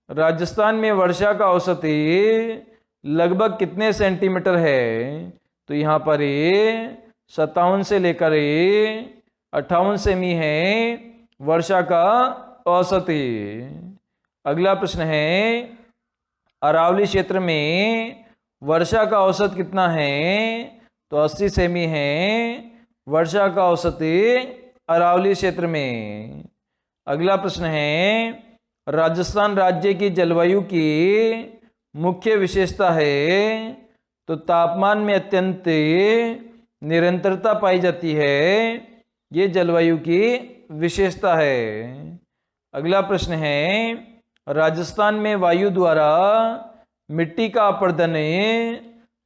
राजस्थान में वर्षा का औसत लगभग कितने सेंटीमीटर है? तो यहाँ पर 57 से लेकर 58 सेमी है वर्षा का औसत। अगला प्रश्न है, अरावली क्षेत्र में वर्षा का औसत कितना है? तो 80 सेमी है वर्षा का औसत अरावली क्षेत्र में। अगला प्रश्न है, राजस्थान राज्य की जलवायु की मुख्य विशेषता है? तो तापमान में अत्यंत निरंतरता पाई जाती है, ये जलवायु की विशेषता है। अगला प्रश्न है, राजस्थान में वायु द्वारा मिट्टी का अपरदन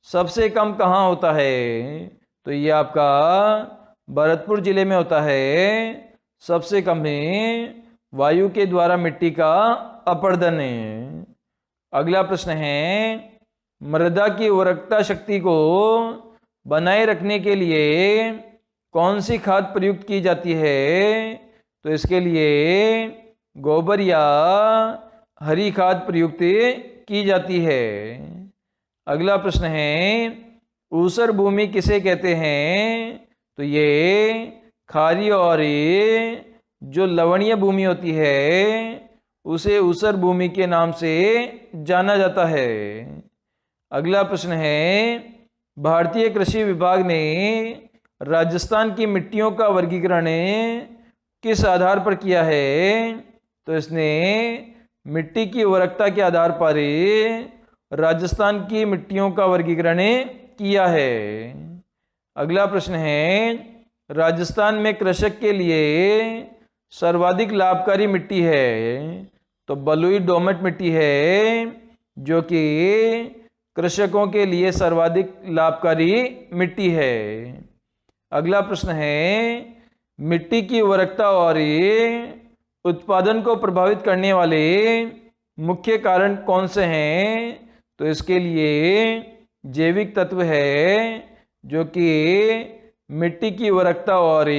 सबसे कम कहाँ होता है? तो ये आपका भरतपुर जिले में होता है सबसे कम वायु के द्वारा मिट्टी का अपरदन। अगला प्रश्न है, मृदा की उर्वरकता शक्ति को बनाए रखने के लिए कौन सी खाद प्रयुक्त की जाती है? तो इसके लिए गोबर या हरी खाद प्रयुक्त की जाती है। अगला प्रश्न है, ऊसर भूमि किसे कहते हैं? तो ये खारी और जो लवणीय भूमि होती है उसे ऊसर भूमि के नाम से जाना जाता है। अगला प्रश्न है, भारतीय कृषि विभाग ने राजस्थान की मिट्टियों का वर्गीकरण किस आधार पर किया है? तो इसने मिट्टी की उर्वरकता के आधार पर राजस्थान की मिट्टियों का वर्गीकरण किया है। अगला प्रश्न है, राजस्थान में कृषक के लिए सर्वाधिक लाभकारी मिट्टी है? तो बलुई दोमट मिट्टी है जो कि कृषकों के लिए सर्वाधिक लाभकारी मिट्टी है। अगला प्रश्न है, मिट्टी की उर्वरकता और उत्पादन को प्रभावित करने वाले मुख्य कारण कौन से हैं? तो इसके लिए जैविक तत्व है जो कि मिट्टी की उर्वरकता और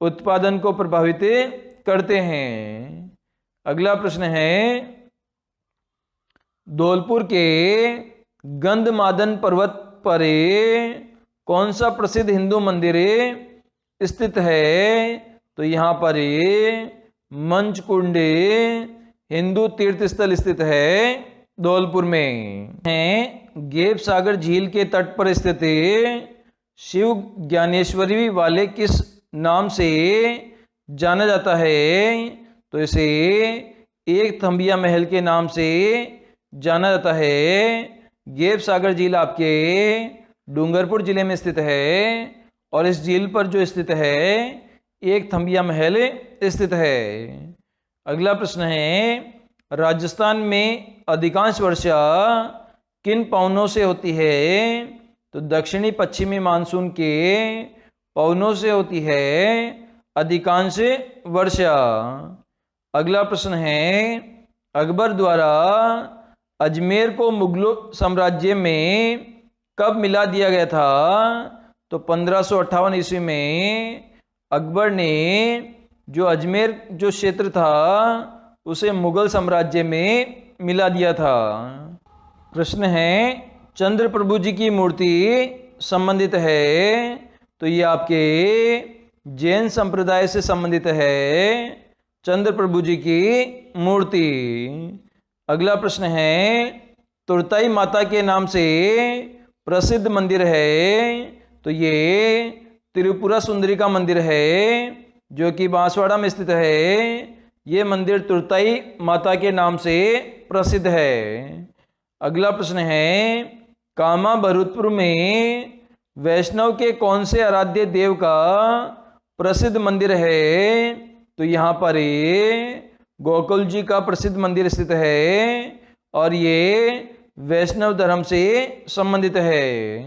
उत्पादन को प्रभावित करते हैं। अगला प्रश्न है, धौलपुर के गंधमादन पर्वत पर कौन सा प्रसिद्ध हिंदू मंदिर स्थित है? तो यहाँ पर मंचकुंड हिंदू तीर्थ स्थल स्थित है धौलपुर में। है गेप सागर झील के तट पर स्थित शिव ज्ञानेश्वरी वाले किस नाम से जाना जाता है? तो इसे एक थंबिया महल के नाम से जाना जाता है। गेप सागर झील आपके डूंगरपुर जिले में स्थित है और इस झील पर जो स्थित है एक थंबिया महल स्थित है। अगला प्रश्न है, राजस्थान में अधिकांश वर्षा किन पवनों से होती है? तो दक्षिणी पश्चिमी मानसून के पवनों से होती है अधिकांश वर्षा। अगला प्रश्न है, अकबर द्वारा अजमेर को मुगलों साम्राज्य में कब मिला दिया गया था? तो 1558 ईस्वी में अकबर ने जो अजमेर जो क्षेत्र था उसे मुगल साम्राज्य में मिला दिया था। प्रश्न है, चंद्र प्रभु जी की मूर्ति संबंधित है? तो ये आपके जैन संप्रदाय से संबंधित है चंद्र प्रभु जी की मूर्ति। अगला प्रश्न है, तुरताई माता के नाम से प्रसिद्ध मंदिर है? तो ये त्रिपुरा सुंदरी का मंदिर है जो कि बांसवाड़ा में स्थित है। ये मंदिर तुरताई माता के नाम से प्रसिद्ध है। अगला प्रश्न है, कामा भरतपुर में वैष्णव के कौन से आराध्य देव का प्रसिद्ध मंदिर है? तो यहाँ पर गोकुल जी का प्रसिद्ध मंदिर स्थित है और ये वैष्णव धर्म से संबंधित है।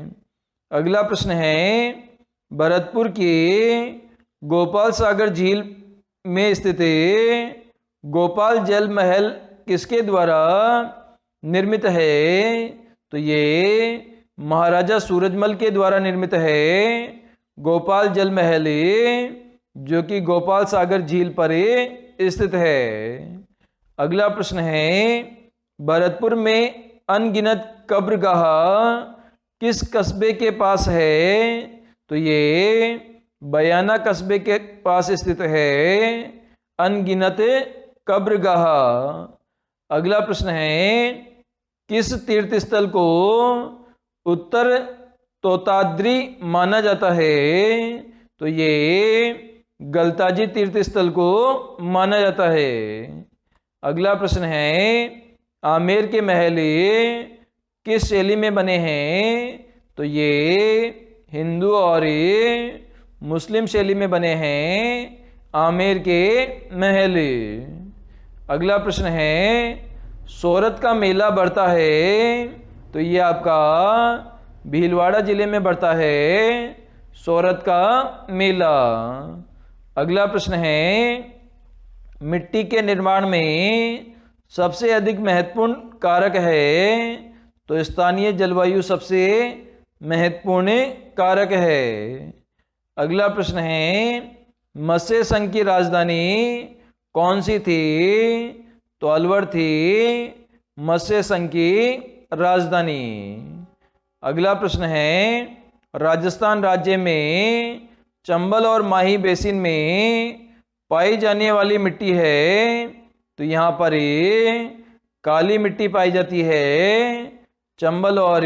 अगला प्रश्न है, भरतपुर की गोपाल सागर झील में स्थित गोपाल जल महल किसके द्वारा निर्मित है? तो ये महाराजा सूरजमल के द्वारा निर्मित है गोपाल जल महल जो कि गोपाल सागर झील पर स्थित है। अगला प्रश्न है, भरतपुर में अनगिनत कब्रगाह किस कस्बे के पास है? तो ये बयाना कस्बे के पास स्थित है अनगिनत कब्रगाह। अगला प्रश्न है, किस तीर्थ स्थल को उत्तर तोताद्री माना जाता है? तो ये गलताजी तीर्थ स्थल को माना जाता है। अगला प्रश्न है, आमेर के महल किस शैली में बने हैं? तो ये हिंदू और मुस्लिम शैली में बने हैं आमेर के महल। अगला प्रश्न है, सोरठ का मेला बढ़ता है? तो ये आपका भीलवाड़ा जिले में बढ़ता है सोरठ का मेला। अगला प्रश्न है, मिट्टी के निर्माण में सबसे अधिक महत्वपूर्ण कारक है? तो स्थानीय जलवायु सबसे महत्वपूर्ण कारक है। अगला प्रश्न है, मत्स्य संघ की राजधानी कौन सी थी? तो अलवर थी मत्स्य संघ की राजधानी। अगला प्रश्न है, राजस्थान राज्य में चंबल और माही बेसिन में पाई जाने वाली मिट्टी है? तो यहाँ पर काली मिट्टी पाई जाती है चंबल और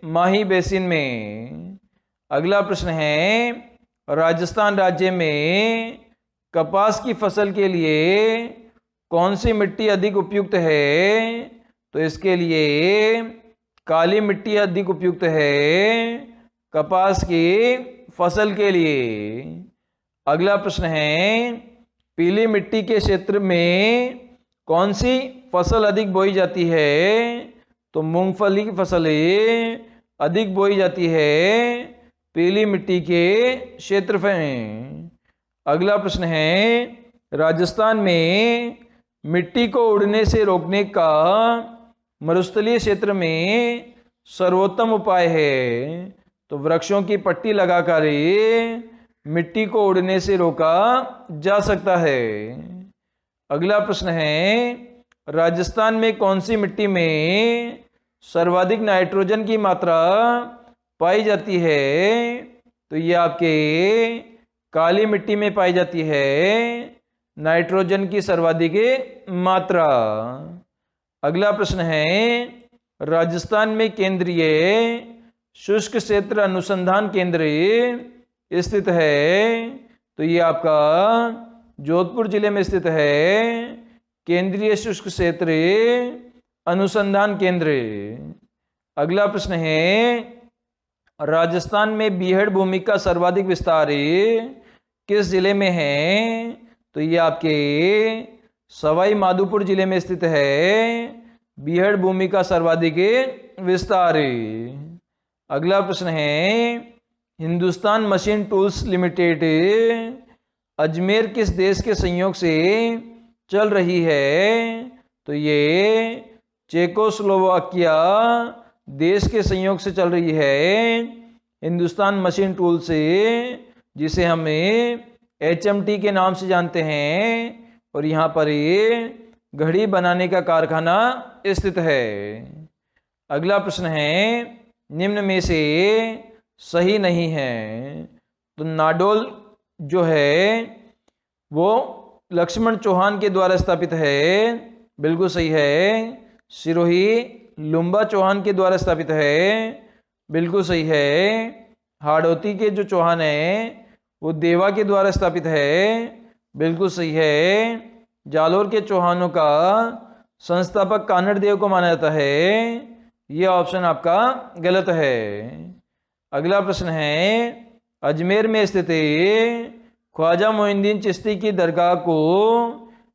माही बेसिन में। अगला प्रश्न है, राजस्थान राज्य में कपास की फसल के लिए कौन सी मिट्टी अधिक उपयुक्त है? तो इसके लिए काली मिट्टी अधिक उपयुक्त है कपास की फसल के लिए। अगला प्रश्न है, पीली मिट्टी के क्षेत्र में कौन सी फसल अधिक बोई जाती है? तो मूंगफली की फसल अधिक बोई जाती है पीली मिट्टी के क्षेत्र में। अगला प्रश्न है, राजस्थान में मिट्टी को उड़ने से रोकने का मरुस्थलीय क्षेत्र में सर्वोत्तम उपाय है? तो वृक्षों की पट्टी लगाकर मिट्टी को उड़ने से रोका जा सकता है। अगला प्रश्न है, राजस्थान में कौन सी मिट्टी में सर्वाधिक नाइट्रोजन की मात्रा पाई जाती है? तो ये आपके काली मिट्टी में पाई जाती है नाइट्रोजन की सर्वाधिक मात्रा। अगला प्रश्न है, राजस्थान में केंद्रीय शुष्क क्षेत्र अनुसंधान केंद्र स्थित है? तो ये आपका जोधपुर जिले में स्थित है केंद्रीय शुष्क क्षेत्र अनुसंधान केंद्र। अगला प्रश्न है, राजस्थान में बीहड़ भूमि का सर्वाधिक विस्तार किस जिले में है? तो ये आपके सवाई माधोपुर जिले में स्थित है बीहड़ भूमि का सर्वाधिक विस्तार। अगला प्रश्न है, Hindustan machine tools limited Ajmer किस देश के संयोग से चल रही है? तो ये चेकोस्लोवाकिया देश के संयोग से चल रही है हिंदुस्तान मशीन टूल से, जिसे हम HMT के नाम से जानते हैं, और यहाँ पर ये घड़ी बनाने का कारखाना स्थित है। अगला प्रश्न है, निम्न में से सही नहीं है। तो नाडोल जो है वो लक्ष्मण चौहान के द्वारा स्थापित है, बिल्कुल सही है। सिरोही लुम्बा चौहान के द्वारा स्थापित है, बिल्कुल सही है। हाड़ौती के जो चौहान है वो देवा के द्वारा स्थापित है, बिल्कुल सही है। जालोर के चौहानों का संस्थापक कानड़ देव को माना जाता है, यह ऑप्शन आपका गलत है। अगला प्रश्न है, अजमेर में स्थित ख्वाजा मोइनुद्दीन चिश्ती की दरगाह को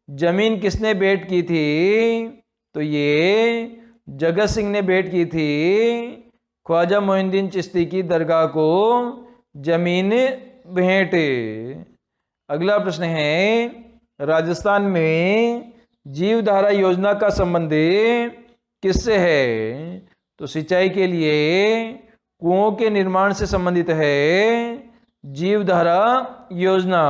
जमीन किसने भेंट की थी? तो ये जगत सिंह ने भेंट की थी ख्वाजा मोइनुद्दीन चिश्ती की दरगाह को जमीन भेंट। अगला प्रश्न है, राजस्थान में जीवधारा योजना का संबंध किससे है? तो सिंचाई के लिए कुओं के निर्माण से संबंधित है जीवधारा योजना।